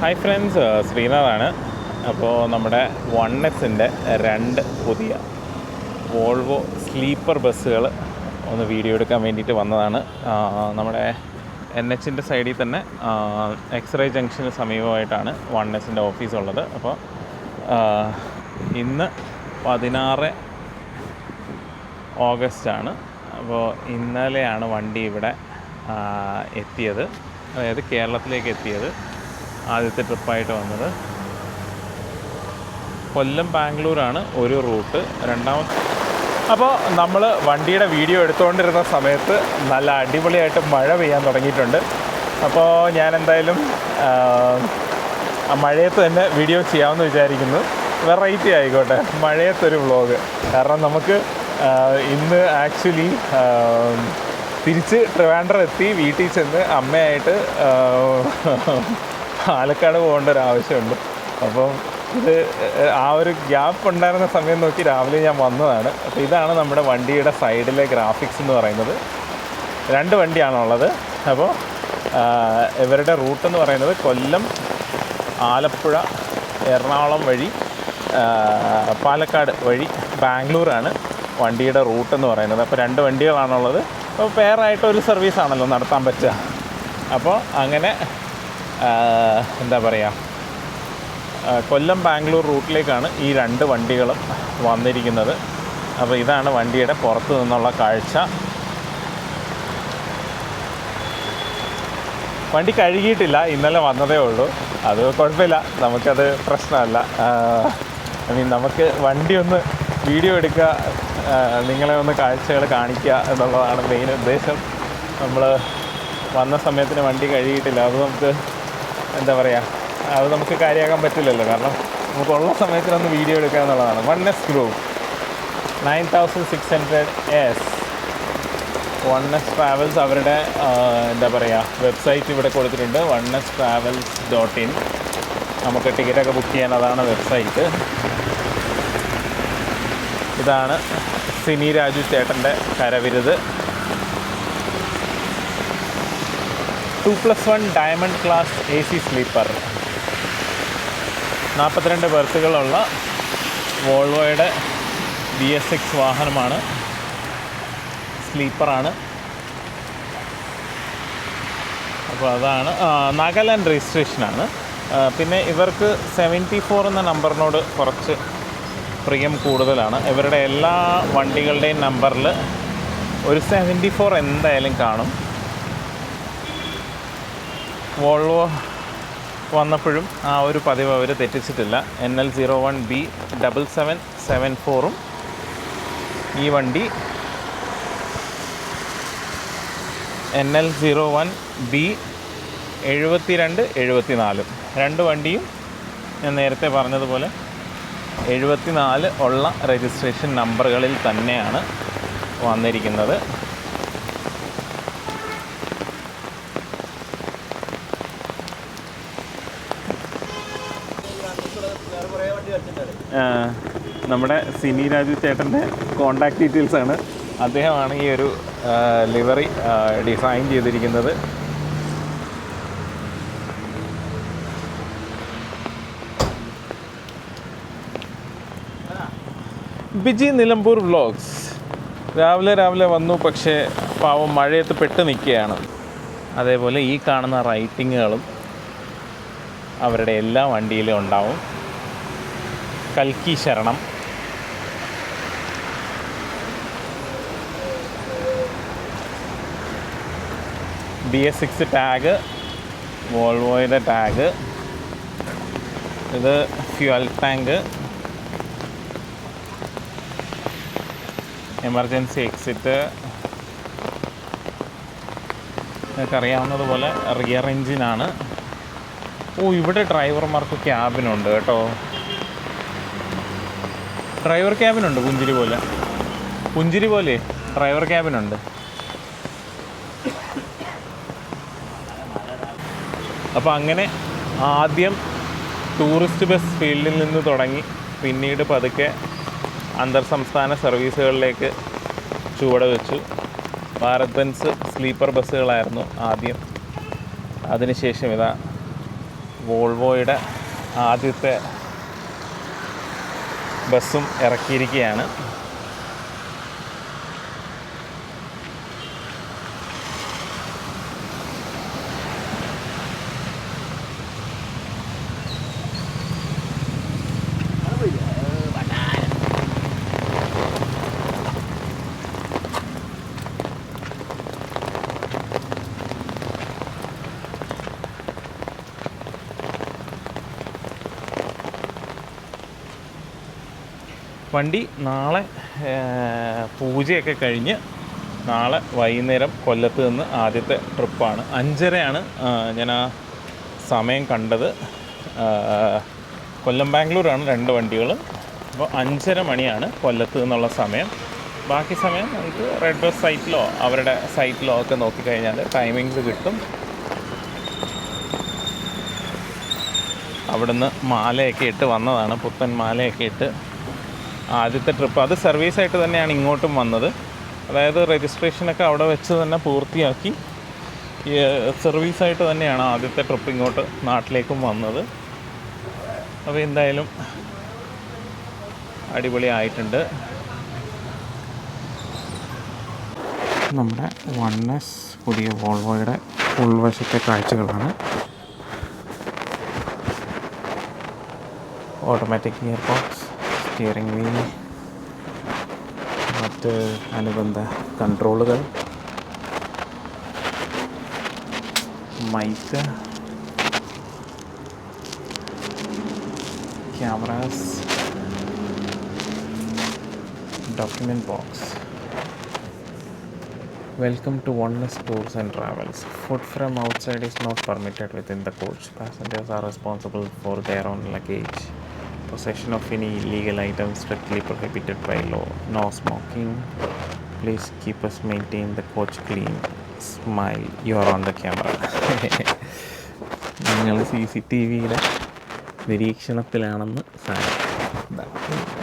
Hi friends, ശ്രീനാഥാണ്. അപ്പോൾ നമ്മുടെ 1S-ൻ്റെ 2 പുതിയ വോൾവോ സ്ലീപ്പർ ബസ്സുകൾ ഒന്ന് വീഡിയോ എടുക്കാൻ വേണ്ടിയിട്ട് വന്നതാണ്. നമ്മുടെ NH-ൻ്റെ സൈഡിൽ തന്നെ എക്സ്റേ ജംഗ്ഷന് സമീപമായിട്ടാണ് 1S-ൻ്റെ ഓഫീസ് ഉള്ളത്. അപ്പോൾ ഇന്ന് 16 ഓഗസ്റ്റാണ്. അപ്പോൾ ഇന്നലെയാണ് വണ്ടി ഇവിടെ എത്തിയത്, അതായത് കേരളത്തിലേക്ക് എത്തിയത്. ആദ്യത്തെ ട്രിപ്പായിട്ട് വന്നത് കൊല്ലം ബാംഗ്ലൂരാണ് ഒരു റൂട്ട്, രണ്ടാമത്തെ. അപ്പോൾ നമ്മൾ വണ്ടിയുടെ വീഡിയോ എടുത്തുകൊണ്ടിരുന്ന സമയത്ത് നല്ല അടിപൊളിയായിട്ട് മഴ പെയ്യാൻ തുടങ്ങിയിട്ടുണ്ട്. അപ്പോൾ ഞാൻ എന്തായാലും മഴയത്ത് തന്നെ വീഡിയോ ചെയ്യാമെന്ന് വിചാരിക്കുന്നു. വെറൈറ്റി ആയിക്കോട്ടെ, മഴയത്തൊരു വ്ളോഗ്. കാരണം നമുക്ക് ഇന്ന് ആക്ച്വലി തിരിച്ച് ട്രിവാൻഡ്രം എത്തി വീട്ടിൽ ചെന്ന് അമ്മയായിട്ട് പാലക്കാട് പോകേണ്ട ഒരു ആവശ്യമുണ്ട്. അപ്പം ഇത് ആ ഒരു ഗ്യാപ്പ് ഉണ്ടായിരുന്ന സമയം നോക്കി രാവിലെ ഞാൻ വന്നതാണ്. അപ്പോൾ ഇതാണ് നമ്മുടെ വണ്ടിയുടെ സൈഡിലെ ഗ്രാഫിക്സ് എന്ന് പറയുന്നത്. 2 വണ്ടിയാണുള്ളത്. അപ്പോൾ ഇവരുടെ റൂട്ടെന്ന് പറയുന്നത് കൊല്ലം, ആലപ്പുഴ, എറണാകുളം വഴി പാലക്കാട് വഴി ബാംഗ്ലൂരാണ് വണ്ടിയുടെ റൂട്ടെന്ന് പറയുന്നത്. അപ്പോൾ 2 വണ്ടികളാണുള്ളത്. അപ്പോൾ പെയറായിട്ടൊരു സർവീസാണല്ലോ നടത്താൻ പറ്റുക. അപ്പോൾ അങ്ങനെ എന്താ പറയുക, കൊല്ലം ബാംഗ്ലൂർ റൂട്ടിലേക്കാണ് ഈ 2 വണ്ടികളും വന്നിരിക്കുന്നത്. അപ്പോൾ ഇതാണ് വണ്ടിയുടെ പുറത്ത് നിന്നുള്ള കാഴ്ച. വണ്ടി കഴുകിയിട്ടില്ല, ഇന്നലെ വന്നതേ ഉള്ളൂ. അത് കുഴപ്പമില്ല, നമുക്കത് പ്രശ്നമല്ല. നമുക്ക് വണ്ടി ഒന്ന് വീഡിയോ എടുക്കുക, നിങ്ങളെ ഒന്ന് കാഴ്ചകൾ കാണിക്കുക എന്നുള്ളതാണ് മെയിൻ ഉദ്ദേശം. നമ്മൾ വന്ന സമയത്തിന് വണ്ടി കഴുകിയിട്ടില്ല, അത് നമുക്ക് എന്താ പറയുക, അത് നമുക്ക് കാര്യമാക്കാൻ പറ്റില്ലല്ലോ. കാരണം നമുക്കുള്ള സമയത്തിനൊന്ന് വീഡിയോ എടുക്കുക എന്നുള്ളതാണ്. 1S group 9600S 1S travels, അവരുടെ എന്താ പറയുക വെബ്സൈറ്റ് ഇവിടെ കൊടുത്തിട്ടുണ്ട്, 1stravels.in. നമുക്ക് ടിക്കറ്റൊക്കെ ബുക്ക് ചെയ്യാൻ അതാണ് വെബ്സൈറ്റ്. ഇതാണ് സിനി രാജു ചേട്ടൻ്റെ കരവിരുത്. 2+1 diamond class AC sleeper, 42 ബർത്തുകളുള്ള വോൾവോയുടെ VS6 വാഹനമാണ്. സ്ലീപ്പറാണ്. അപ്പോൾ അതാണ് നാഗാലാൻഡ് രജിസ്ട്രേഷനാണ്. പിന്നെ ഇവർക്ക് 74 എന്ന നമ്പറിനോട് കുറച്ച് പ്രിയം കൂടുതലാണ്. ഇവരുടെ എല്ലാ വണ്ടികളുടെയും നമ്പറിൽ ഒരു 74 എന്തായാലും കാണും. വോൾവോ വന്നപ്പോഴും ആ ഒരു പതിവ് അവർ തെറ്റിച്ചിട്ടില്ല. NL01B7774 ഈ വണ്ടി, NL01B7274 2 വണ്ടിയും ഞാൻ നേരത്തെ പറഞ്ഞതുപോലെ 74 ഉള്ള രജിസ്ട്രേഷൻ നമ്പറുകളിൽ തന്നെയാണ് വന്നിരിക്കുന്നത്. നമ്മുടെ സിനി രാജു ചേട്ടൻ്റെ കോണ്ടാക്ട് ഡീറ്റെയിൽസാണ്. അദ്ദേഹമാണ് ഈ ഒരു ലിവറി ഡിസൈൻ ചെയ്തിരിക്കുന്നത്. ബിജി നിലമ്പൂർ വ്ലോഗ്സ് രാവിലെ വന്നു, പക്ഷേ പാവം മഴയത്ത് പെട്ട് നിൽക്കുകയാണ്. അതേപോലെ ഈ കാണുന്ന റൈറ്റിങ്ങുകളും അവരുടെ എല്ലാ വണ്ടിയിലും ഉണ്ടാവും. കൽക്കി ശരണം, BS6 ടാഗ്, വോൾവോയുടെ ടാഗ്, ഇത് ഫ്യൂൽ ടാങ്ക്, എമർജൻസി എക്സിറ്റ്. നിങ്ങൾക്കറിയാവുന്നതുപോലെ റിയർ എൻജിനാണ്. ഇവിടെ ഡ്രൈവർമാർക്ക് ക്യാബിനുണ്ട് കേട്ടോ. ഡ്രൈവർ ക്യാബിനുണ്ട്, പുഞ്ചിരി പോലെ ഡ്രൈവർ ക്യാബിനുണ്ട്. അപ്പോൾ അങ്ങനെ ആദ്യം ടൂറിസ്റ്റ് ബസ് ഫീൽഡിൽ നിന്ന് തുടങ്ങി പിന്നീട് പതുക്കെ അന്തർ സംസ്ഥാന സർവീസുകളിലേക്ക് ചുവട് വെച്ചു. ഭാരത് ബെൻസ് സ്ലീപ്പർ ബസ്സുകളായിരുന്നു ആദ്യം. അതിനുശേഷം ഇതാ വോൾവോയുടെ ആദ്യത്തെ ബസ്സും ഇറക്കിയിരിക്കുകയാണ്. വണ്ടി നാളെ പൂജയൊക്കെ കഴിഞ്ഞ് നാളെ വൈകുന്നേരം കൊല്ലത്ത് നിന്ന് ആദ്യത്തെ ട്രിപ്പാണ്. 5:30 ഞാൻ ആ സമയം കണ്ടത്. കൊല്ലം ബാംഗ്ലൂരാണ് 2 വണ്ടികൾ. അപ്പോൾ 5:30 മണിയാണ് കൊല്ലത്ത് നിന്നുള്ള സമയം. ബാക്കി സമയം നമുക്ക് റെഡ് ബസ് സൈറ്റിലോ അവരുടെ സൈറ്റിലോ ഒക്കെ നോക്കിക്കഴിഞ്ഞാൽ ടൈമിങ്സ് കിട്ടും. അവിടുന്ന് മാലയൊക്കെ ഇട്ട് വന്നതാണ്, പുത്തൻ മാലയൊക്കെ ഇട്ട് ആദ്യത്തെ ട്രിപ്പ്. അത് സർവീസായിട്ട് തന്നെയാണ് ഇങ്ങോട്ടും വന്നത്. അതായത് രജിസ്ട്രേഷനൊക്കെ അവിടെ വെച്ച് തന്നെ പൂർത്തിയാക്കി സർവീസായിട്ട് തന്നെയാണ് ആദ്യത്തെ ട്രിപ്പ് ഇങ്ങോട്ട് നാട്ടിലേക്കും വന്നത്. അപ്പോൾ എന്തായാലും അടിപൊളിയായിട്ടുണ്ട്. നമ്മുടെ 1S പുതിയ വോൾവോയുടെ ഉൾവശത്തെ കാഴ്ചകളാണ്. Automatic gear box, steering wheel, മറ്റ് അനുബന്ധ കൺട്രോളുകൾ, mic, cameras, document box. Welcome to 1S Tours and Travels. Food from outside is not permitted within the coach. Passengers are responsible for their own luggage. Possession of any illegal items strictly prohibited by law. No smoking. Please keep us maintain the coach clean. Smile. You are on the camera. നിങ്ങൾ CCTVയുടെ നിരീക്ഷണത്തിലാണെന്ന്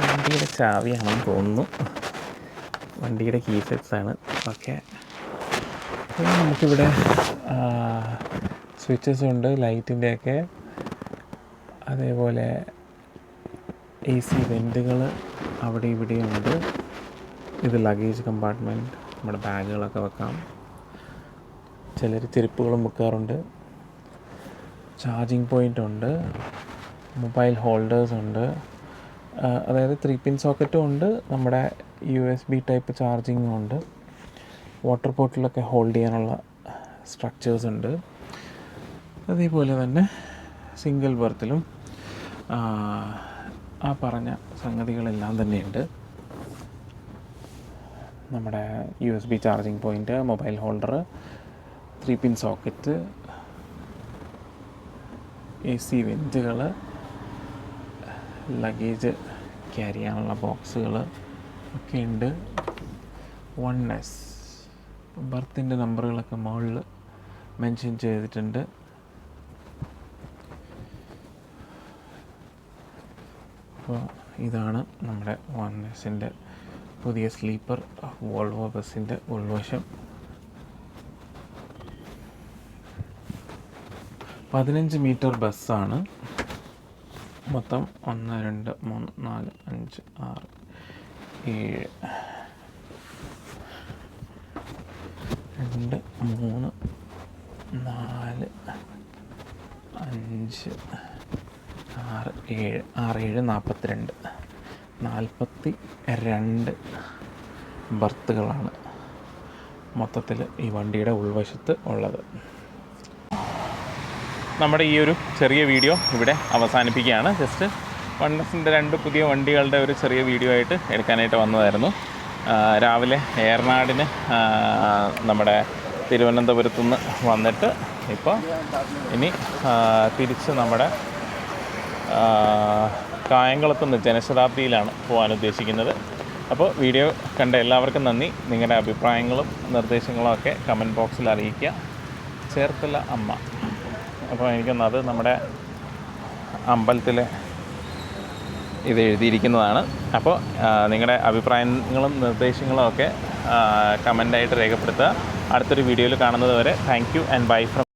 വണ്ടിയുടെ ചാവിയാണെന്ന് തോന്നുന്നു. വണ്ടിയുടെ key സെറ്റ്സാണ്. Okay, നമുക്കിവിടെ switches ഉണ്ട്, ലൈറ്റിൻ്റെയൊക്കെ. അതേപോലെ AC വെൻറ്റുകൾ അവിടെ ഇവിടെയുണ്ട്. ഇത് ലഗേജ് കമ്പാർട്ട്മെൻറ്റ്, നമ്മുടെ ബാഗുകളൊക്കെ വെക്കാം. ചിലർ ചെരുപ്പുകളും വെക്കാറുണ്ട്. ചാർജിങ് പോയിൻ്റ് ഉണ്ട്, മൊബൈൽ ഹോൾഡേഴ്സ് ഉണ്ട്. അതായത് 3-pin സോക്കറ്റും ഉണ്ട്, നമ്മുടെ USB ടൈപ്പ് ചാർജിങ്ങും ഉണ്ട്. വാട്ടർ ബോട്ടിലൊക്കെ ഹോൾഡ് ചെയ്യാനുള്ള സ്ട്രക്ചേഴ്സ് ഉണ്ട്. അതേപോലെ തന്നെ സിംഗിൾ ബർത്തിലും ആ പറഞ്ഞ സംഗതികളെല്ലാം തന്നെയുണ്ട്. നമ്മുടെ USB charging point, mobile holder, 3-pin socket, AC വെൻറ്റുകൾ, ലഗേജ് ക്യാരി ചെയ്യാനുള്ള ബോക്സുകൾ ഒക്കെ ഉണ്ട്. 1S ബർത്തിൻ്റെ നമ്പറുകളൊക്കെ മുകളിൽ മെൻഷൻ ചെയ്തിട്ടുണ്ട്. അപ്പോൾ ഇതാണ് നമ്മുടെ 1Sൻ്റെ പുതിയ സ്ലീപ്പർ വോൾവോ ബസ്സിൻ്റെ ഉൾവശം. 15 മീറ്റർ ബസ്സാണ്. മൊത്തം 1 2 3 4 5 6 7 2 3 4 5 6 7 42 ബർത്തുകളാണ് മൊത്തത്തിൽ ഈ വണ്ടിയുടെ ഉൾവശത്ത് ഉള്ളത്. നമ്മുടെ ഈ ഒരു ചെറിയ വീഡിയോ ഇവിടെ അവസാനിപ്പിക്കുകയാണ്. ജസ്റ്റ് 1Sൻ്റെ 2 പുതിയ വണ്ടികളുടെ ഒരു ചെറിയ വീഡിയോ ആയിട്ട് എടുക്കാനായിട്ട് വന്നതായിരുന്നു. രാവിലെ ഏറനാടിന് നമ്മുടെ തിരുവനന്തപുരത്തു നിന്ന് വന്നിട്ട് ഇപ്പോൾ ഇനി തിരിച്ച് നമ്മുടെ കായംകുളത്ത് നിന്ന് ജനശതാബ്ദിയിലാണ് പോകാൻ ഉദ്ദേശിക്കുന്നത്. അപ്പോൾ വീഡിയോ കണ്ട എല്ലാവർക്കും നന്ദി. നിങ്ങളുടെ അഭിപ്രായങ്ങളും നിർദ്ദേശങ്ങളും ഒക്കെ കമൻറ്റ് ബോക്സിൽ അറിയിക്കുക. ചേർത്തല അമ്മ, അപ്പോൾ എനിക്കൊന്നത് നമ്മുടെ അമ്പലത്തിലെ ഇത് എഴുതിയിരിക്കുന്നതാണ്. അപ്പോൾ നിങ്ങളുടെ അഭിപ്രായങ്ങളും നിർദ്ദേശങ്ങളും ഒക്കെ കമൻ്റായിട്ട് രേഖപ്പെടുത്തുക. അടുത്തൊരു വീഡിയോയിൽ കാണുന്നത് വരെ thank you and bye from